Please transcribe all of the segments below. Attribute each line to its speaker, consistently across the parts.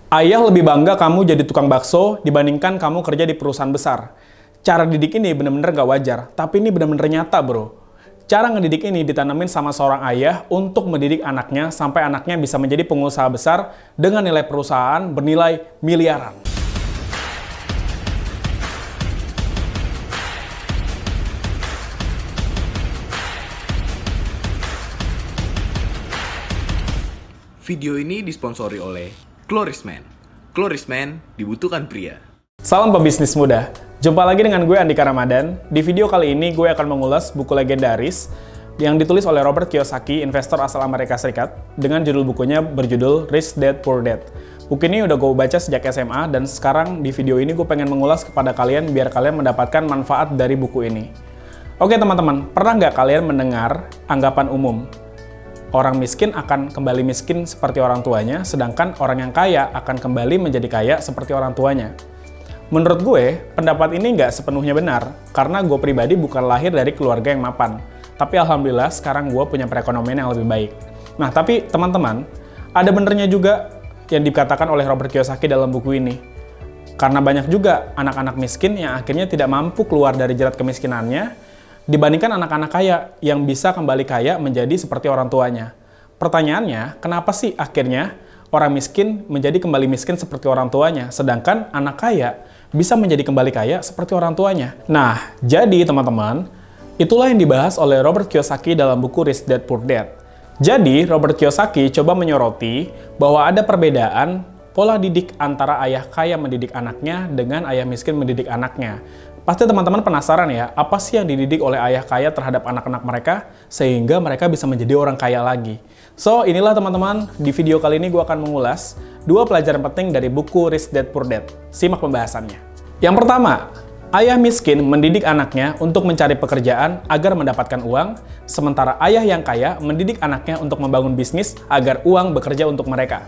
Speaker 1: Ayah lebih bangga kamu jadi tukang bakso dibandingkan kamu kerja di perusahaan besar. Cara didik ini bener-bener gak wajar, tapi ini bener-bener nyata bro. Cara ngedidik ini ditanamin sama seorang ayah untuk mendidik anaknya sampai anaknya bisa menjadi pengusaha besar dengan nilai perusahaan bernilai miliaran.
Speaker 2: Video ini disponsori oleh Klorisman. Klorisman dibutuhkan pria.
Speaker 1: Salam pebisnis muda. Jumpa lagi dengan gue Andika Ramadan. Di video kali ini gue akan mengulas buku legendaris yang ditulis oleh Robert Kiyosaki, investor asal Amerika Serikat, dengan judul bukunya berjudul Rich Dad Poor Dad. Buku ini udah gue baca sejak SMA dan sekarang di video ini gue pengen mengulas kepada kalian biar kalian mendapatkan manfaat dari buku ini. Oke teman-teman, pernah nggak kalian mendengar anggapan umum? Orang miskin akan kembali miskin seperti orang tuanya, sedangkan orang yang kaya akan kembali menjadi kaya seperti orang tuanya. Menurut gue, pendapat ini nggak sepenuhnya benar, karena gue pribadi bukan lahir dari keluarga yang mapan. Tapi alhamdulillah sekarang gue punya perekonomian yang lebih baik. Nah tapi teman-teman, ada benernya juga yang dikatakan oleh Robert Kiyosaki dalam buku ini. Karena banyak juga anak-anak miskin yang akhirnya tidak mampu keluar dari jerat kemiskinannya, dibandingkan anak-anak kaya yang bisa kembali kaya menjadi seperti orang tuanya. Pertanyaannya, kenapa sih akhirnya orang miskin menjadi kembali miskin seperti orang tuanya, sedangkan anak kaya bisa menjadi kembali kaya seperti orang tuanya? Nah, jadi teman-teman, itulah yang dibahas oleh Robert Kiyosaki dalam buku Rich Dad Poor Dad. Jadi, Robert Kiyosaki coba menyoroti bahwa ada perbedaan pola didik antara ayah kaya mendidik anaknya dengan ayah miskin mendidik anaknya. Pasti teman-teman penasaran ya, apa sih yang dididik oleh ayah kaya terhadap anak-anak mereka sehingga mereka bisa menjadi orang kaya lagi. So, inilah teman-teman, di video kali ini gue akan mengulas 2 pelajaran penting dari buku Rich Dad Poor Dad. Simak pembahasannya. Yang pertama, ayah miskin mendidik anaknya untuk mencari pekerjaan agar mendapatkan uang, sementara ayah yang kaya mendidik anaknya untuk membangun bisnis agar uang bekerja untuk mereka.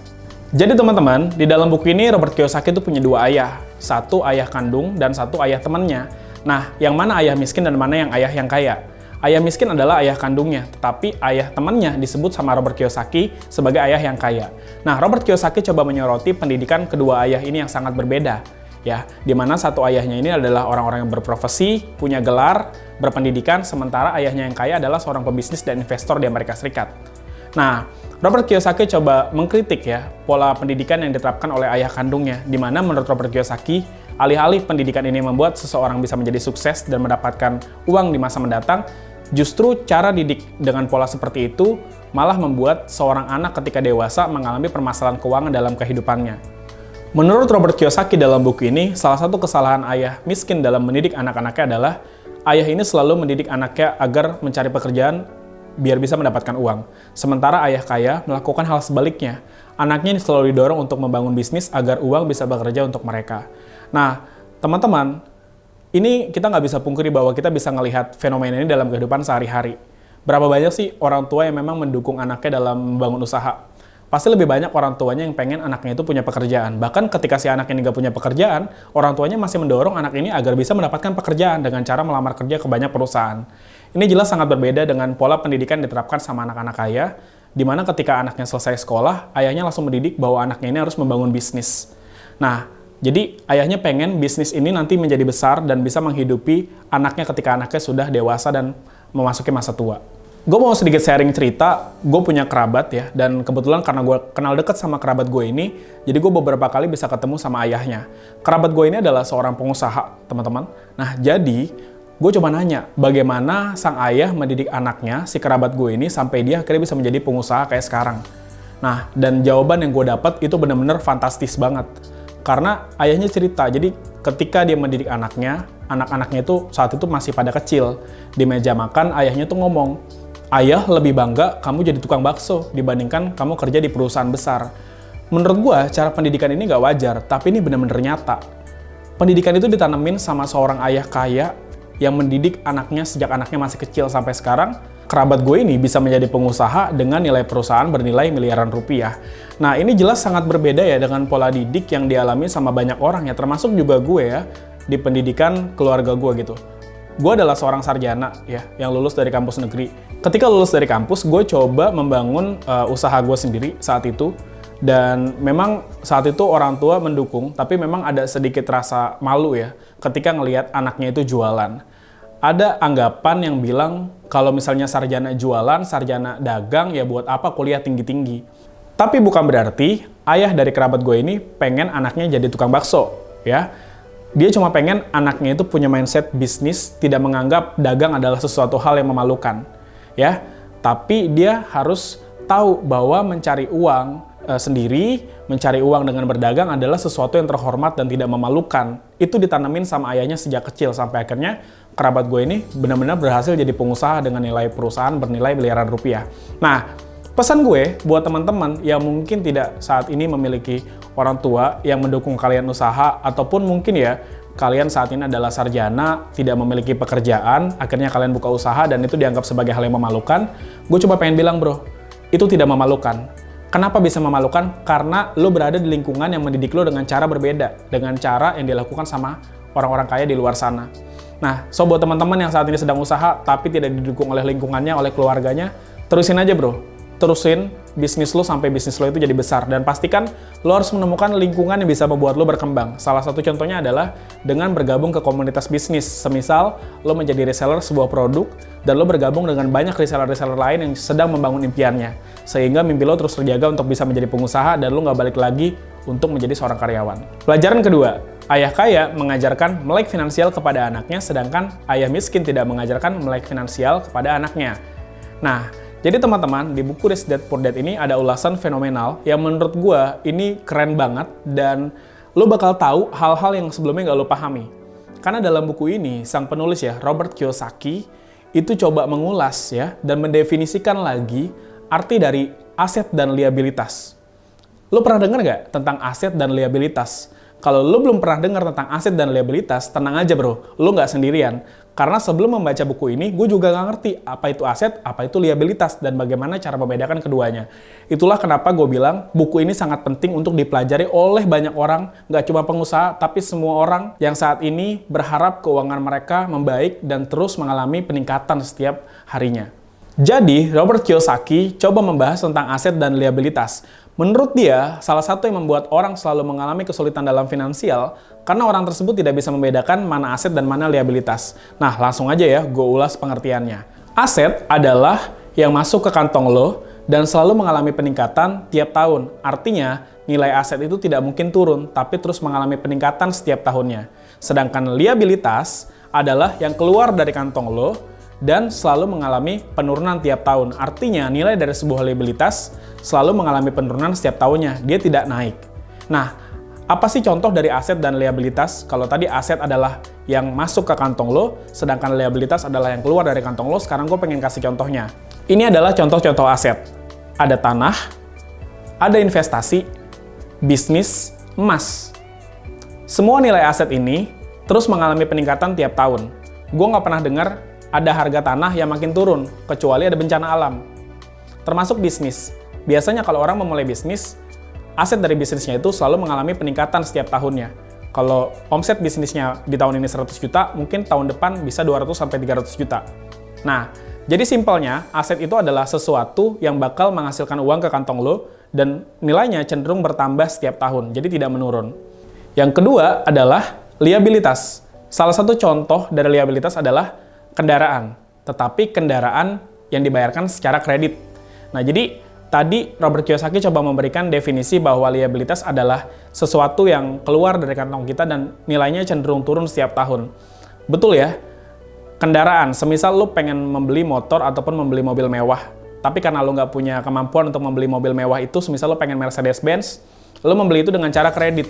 Speaker 1: Jadi teman-teman, di dalam buku ini Robert Kiyosaki itu punya 2 ayah. Satu ayah kandung dan satu ayah temannya. Nah, yang mana ayah miskin dan mana yang ayah yang kaya? Ayah miskin adalah ayah kandungnya, tetapi ayah temannya disebut sama Robert Kiyosaki sebagai ayah yang kaya. Nah, Robert Kiyosaki coba menyoroti pendidikan kedua ayah ini yang sangat berbeda. Ya, di mana satu ayahnya ini adalah orang-orang yang berprofesi, punya gelar, berpendidikan, sementara ayahnya yang kaya adalah seorang pebisnis dan investor di Amerika Serikat. Nah, Robert Kiyosaki coba mengkritik ya pola pendidikan yang diterapkan oleh ayah kandungnya, di mana menurut Robert Kiyosaki, alih-alih pendidikan ini membuat seseorang bisa menjadi sukses dan mendapatkan uang di masa mendatang, justru cara didik dengan pola seperti itu malah membuat seorang anak ketika dewasa mengalami permasalahan keuangan dalam kehidupannya. Menurut Robert Kiyosaki dalam buku ini, salah satu kesalahan ayah miskin dalam mendidik anak-anaknya adalah ayah ini selalu mendidik anaknya agar mencari pekerjaan biar bisa mendapatkan uang. Sementara ayah kaya melakukan hal sebaliknya. Anaknya ini selalu didorong untuk membangun bisnis agar uang bisa bekerja untuk mereka. Nah, teman-teman, ini kita nggak bisa pungkiri bahwa kita bisa ngelihat fenomena ini dalam kehidupan sehari-hari. Berapa banyak sih orang tua yang memang mendukung anaknya dalam membangun usaha? Pasti lebih banyak orang tuanya yang pengen anaknya itu punya pekerjaan. Bahkan ketika si anak ini nggak punya pekerjaan, orang tuanya masih mendorong anak ini agar bisa mendapatkan pekerjaan dengan cara melamar kerja ke banyak perusahaan. Ini jelas sangat berbeda dengan pola pendidikan yang diterapkan sama anak-anak kaya, di mana ketika anaknya selesai sekolah, ayahnya langsung mendidik bahwa anaknya ini harus membangun bisnis. Nah, jadi ayahnya pengen bisnis ini nanti menjadi besar dan bisa menghidupi anaknya ketika anaknya sudah dewasa dan memasuki masa tua. Gue mau sedikit sharing cerita, gue punya kerabat ya, dan kebetulan karena gue kenal deket sama kerabat gue ini, jadi gue beberapa kali bisa ketemu sama ayahnya. Kerabat gue ini adalah seorang pengusaha, teman-teman. Nah, jadi gue coba nanya, bagaimana sang ayah mendidik anaknya, si kerabat gue ini, sampai dia akhirnya bisa menjadi pengusaha kayak sekarang. Nah, dan jawaban yang gue dapat itu benar-benar fantastis banget. Karena ayahnya cerita, jadi ketika dia mendidik anaknya, anak-anaknya itu saat itu masih pada kecil. Di meja makan, ayahnya tuh ngomong, ayah lebih bangga kamu jadi tukang bakso dibandingkan kamu kerja di perusahaan besar. Menurut gue, cara pendidikan ini gak wajar, tapi ini benar-benar nyata. Pendidikan itu ditanamin sama seorang ayah kaya yang mendidik anaknya sejak anaknya masih kecil sampai sekarang. Kerabat gue ini bisa menjadi pengusaha dengan nilai perusahaan bernilai miliaran rupiah. Nah, ini jelas sangat berbeda ya dengan pola didik yang dialami sama banyak orang ya, termasuk juga gue ya, di pendidikan keluarga gue gitu. Gue adalah seorang sarjana ya, yang lulus dari kampus negeri. Ketika lulus dari kampus, gue coba membangun usaha gue sendiri saat itu. Dan memang saat itu orang tua mendukung, tapi memang ada sedikit rasa malu ya ketika ngelihat anaknya itu jualan. Ada anggapan yang bilang kalau misalnya sarjana jualan, sarjana dagang, ya buat apa kuliah tinggi-tinggi. Tapi bukan berarti ayah dari kerabat gue ini pengen anaknya jadi tukang bakso, ya. Dia cuma pengen anaknya itu punya mindset bisnis, tidak menganggap dagang adalah sesuatu hal yang memalukan, ya. Tapi dia harus tahu bahwa mencari uang sendiri, mencari uang dengan berdagang adalah sesuatu yang terhormat dan tidak memalukan. Itu ditanamin sama ayahnya sejak kecil, sampai akhirnya kerabat gue ini benar-benar berhasil jadi pengusaha dengan nilai perusahaan bernilai miliaran rupiah. Nah, pesan gue buat teman-teman yang mungkin tidak saat ini memiliki orang tua yang mendukung kalian usaha, ataupun mungkin ya kalian saat ini adalah sarjana, tidak memiliki pekerjaan, akhirnya kalian buka usaha dan itu dianggap sebagai hal yang memalukan. Gue cuma pengen bilang bro, itu tidak memalukan. Kenapa bisa memalukan? Karena lo berada di lingkungan yang mendidik lo dengan cara berbeda, dengan cara yang dilakukan sama orang-orang kaya di luar sana. Nah, so buat teman-teman yang saat ini sedang usaha tapi tidak didukung oleh lingkungannya, oleh keluarganya, terusin aja bro. Terusin bisnis lo sampai bisnis lo itu jadi besar, dan pastikan lo harus menemukan lingkungan yang bisa membuat lo berkembang. Salah satu contohnya adalah dengan bergabung ke komunitas bisnis. Semisal lo menjadi reseller sebuah produk dan lo bergabung dengan banyak reseller-reseller lain yang sedang membangun impiannya, sehingga mimpi lo terus terjaga untuk bisa menjadi pengusaha dan lo nggak balik lagi untuk menjadi seorang karyawan. Pelajaran kedua, ayah kaya mengajarkan melek finansial kepada anaknya, sedangkan ayah miskin tidak mengajarkan melek finansial kepada anaknya. Nah, jadi teman-teman, di buku Rich Dad Poor Dad ini ada ulasan fenomenal yang menurut gue ini keren banget, dan lo bakal tahu hal-hal yang sebelumnya nggak lo pahami. Karena dalam buku ini, sang penulis ya, Robert Kiyosaki, itu coba mengulas ya, dan mendefinisikan lagi arti dari aset dan liabilitas. Lo pernah dengar nggak tentang aset dan liabilitas? Kalau lo belum pernah dengar tentang aset dan liabilitas, tenang aja bro, lo nggak sendirian. Karena sebelum membaca buku ini, gue juga nggak ngerti apa itu aset, apa itu liabilitas, dan bagaimana cara membedakan keduanya. Itulah kenapa gue bilang buku ini sangat penting untuk dipelajari oleh banyak orang, nggak cuma pengusaha, tapi semua orang yang saat ini berharap keuangan mereka membaik dan terus mengalami peningkatan setiap harinya. Jadi, Robert Kiyosaki coba membahas tentang aset dan liabilitas. Menurut dia, salah satu yang membuat orang selalu mengalami kesulitan dalam finansial, karena orang tersebut tidak bisa membedakan mana aset dan mana liabilitas. Nah, langsung aja ya, gue ulas pengertiannya. Aset adalah yang masuk ke kantong lo dan selalu mengalami peningkatan tiap tahun. Artinya, nilai aset itu tidak mungkin turun, tapi terus mengalami peningkatan setiap tahunnya. Sedangkan liabilitas adalah yang keluar dari kantong lo dan selalu mengalami penurunan tiap tahun. Artinya, nilai dari sebuah liabilitas selalu mengalami penurunan setiap tahunnya, dia tidak naik. Nah, apa sih contoh dari aset dan liabilitas? Kalau tadi aset adalah yang masuk ke kantong lo, sedangkan liabilitas adalah yang keluar dari kantong lo, sekarang gue pengen kasih contohnya. Ini adalah contoh-contoh aset. Ada tanah, ada investasi, bisnis, emas. Semua nilai aset ini terus mengalami peningkatan tiap tahun. Gue nggak pernah dengar ada harga tanah yang makin turun, kecuali ada bencana alam. Termasuk bisnis. Biasanya kalau orang memulai bisnis, aset dari bisnisnya itu selalu mengalami peningkatan setiap tahunnya. Kalau omset bisnisnya di tahun ini 100 juta, mungkin tahun depan bisa 200-300 juta. Nah, jadi simpelnya, aset itu adalah sesuatu yang bakal menghasilkan uang ke kantong lo, dan nilainya cenderung bertambah setiap tahun, jadi tidak menurun. Yang kedua adalah liabilitas. Salah satu contoh dari liabilitas adalah kendaraan, tetapi kendaraan yang dibayarkan secara kredit. Nah, jadi tadi Robert Kiyosaki coba memberikan definisi bahwa liabilitas adalah sesuatu yang keluar dari kantong kita dan nilainya cenderung turun setiap tahun. Betul ya? Kendaraan, semisal lo pengen membeli motor ataupun membeli mobil mewah, tapi karena lo nggak punya kemampuan untuk membeli mobil mewah itu, semisal lo pengen Mercedes-Benz, lo membeli itu dengan cara kredit,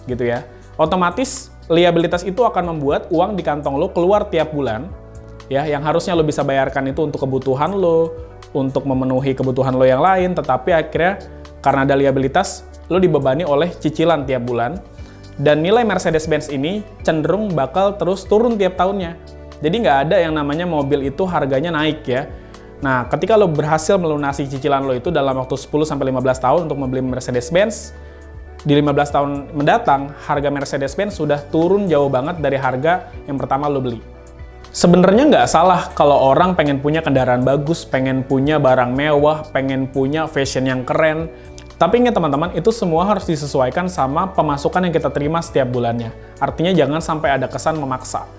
Speaker 1: gitu ya. Otomatis, liabilitas itu akan membuat uang di kantong lo keluar tiap bulan, ya, yang harusnya lo bisa bayarkan itu untuk kebutuhan lo, untuk memenuhi kebutuhan lo yang lain, tetapi akhirnya karena ada liabilitas, lo dibebani oleh cicilan tiap bulan, dan nilai Mercedes-Benz ini cenderung bakal terus turun tiap tahunnya. Jadi nggak ada yang namanya mobil itu harganya naik ya. Nah, ketika lo berhasil melunasi cicilan lo itu dalam waktu 10-15 tahun untuk membeli Mercedes-Benz, di 15 tahun mendatang, harga Mercedes-Benz sudah turun jauh banget dari harga yang pertama lo beli. Sebenarnya nggak salah kalau orang pengen punya kendaraan bagus, pengen punya barang mewah, pengen punya fashion yang keren. Tapi ingat teman-teman, itu semua harus disesuaikan sama pemasukan yang kita terima setiap bulannya. Artinya jangan sampai ada kesan memaksa.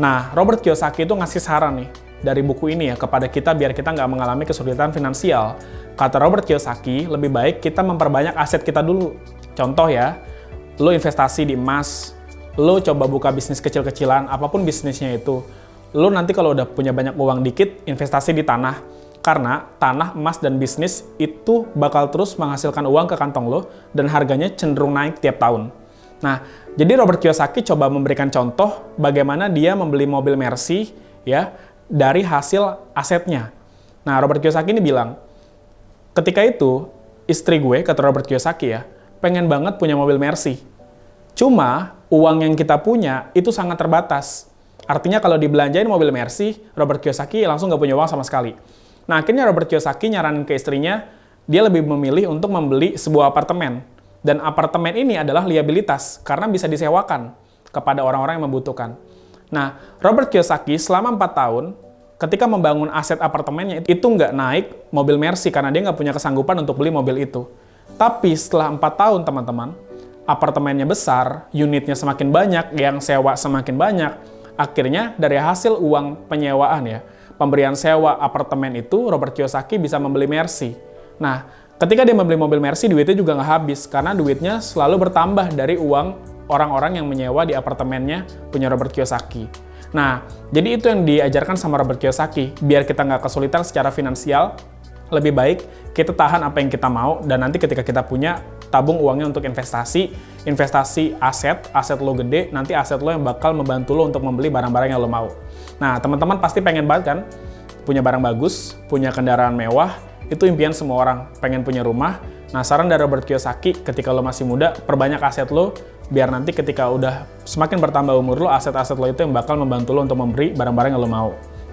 Speaker 1: Nah, Robert Kiyosaki itu ngasih saran nih dari buku ini ya kepada kita biar kita nggak mengalami kesulitan finansial. Kata Robert Kiyosaki, lebih baik kita memperbanyak aset kita dulu. Contoh ya, lo investasi di emas, lo coba buka bisnis kecil-kecilan, apapun bisnisnya itu. Lo nanti kalau udah punya banyak uang dikit, investasi di tanah. Karena tanah, emas, dan bisnis itu bakal terus menghasilkan uang ke kantong lo dan harganya cenderung naik tiap tahun. Nah, jadi Robert Kiyosaki coba memberikan contoh bagaimana dia membeli mobil Mercy ya dari hasil asetnya. Nah, Robert Kiyosaki ini bilang, ketika itu istri gue, kata Robert Kiyosaki ya, pengen banget punya mobil Mercy. Cuma uang yang kita punya itu sangat terbatas. Artinya kalau dibelanjain mobil Mercy, Robert Kiyosaki langsung nggak punya uang sama sekali. Nah, akhirnya Robert Kiyosaki nyaranin ke istrinya, dia lebih memilih untuk membeli sebuah apartemen. Dan apartemen ini adalah liabilitas, karena bisa disewakan kepada orang-orang yang membutuhkan. Nah, Robert Kiyosaki selama 4 tahun, ketika membangun aset apartemennya, itu nggak naik mobil Mercy, karena dia nggak punya kesanggupan untuk beli mobil itu. Tapi setelah 4 tahun, teman-teman, apartemennya besar, unitnya semakin banyak, yang sewa semakin banyak, akhirnya dari hasil uang penyewaan ya, pemberian sewa apartemen itu, Robert Kiyosaki bisa membeli Mercy. Nah, ketika dia membeli mobil Mercy, duitnya juga nggak habis, karena duitnya selalu bertambah dari uang orang-orang yang menyewa di apartemennya punya Robert Kiyosaki. Nah, jadi itu yang diajarkan sama Robert Kiyosaki, biar kita nggak kesulitan secara finansial, lebih baik kita tahan apa yang kita mau, dan nanti ketika kita punya, tabung uangnya untuk investasi aset lo gede, nanti aset lo yang bakal membantu lo untuk membeli barang-barang yang lo mau. Nah, teman-teman pasti pengen banget kan punya barang bagus, punya kendaraan mewah, itu impian semua orang, pengen punya rumah. Nah, saran dari Robert Kiyosaki, ketika lo masih muda, perbanyak aset lo, biar nanti ketika udah semakin bertambah umur lo, aset-aset lo itu yang bakal membantu lo untuk membeli barang-barang yang lo mau.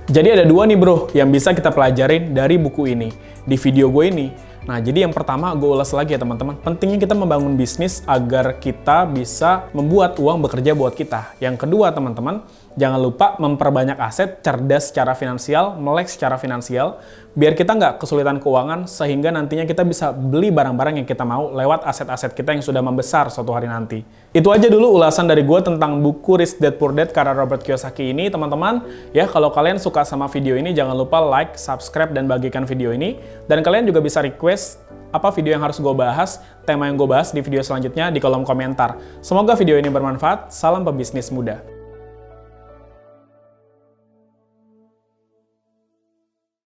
Speaker 1: Jadi ada 2 nih bro, yang bisa kita pelajarin dari buku ini, di video gue ini. Nah, jadi yang pertama gue ulas lagi ya teman-teman, pentingnya kita membangun bisnis agar kita bisa membuat uang bekerja buat kita. Yang kedua teman-teman, jangan lupa memperbanyak aset, cerdas secara finansial, melek secara finansial, biar kita nggak kesulitan keuangan, sehingga nantinya kita bisa beli barang-barang yang kita mau lewat aset-aset kita yang sudah membesar suatu hari nanti. Itu aja dulu ulasan dari gue tentang buku Rich Dad Poor Dad karya Robert Kiyosaki ini, teman-teman. Ya, kalau kalian suka sama video ini, jangan lupa like, subscribe, dan bagikan video ini. Dan kalian juga bisa request apa video yang harus gue bahas, tema yang gue bahas di video selanjutnya di kolom komentar. Semoga video ini bermanfaat. Salam pebisnis muda.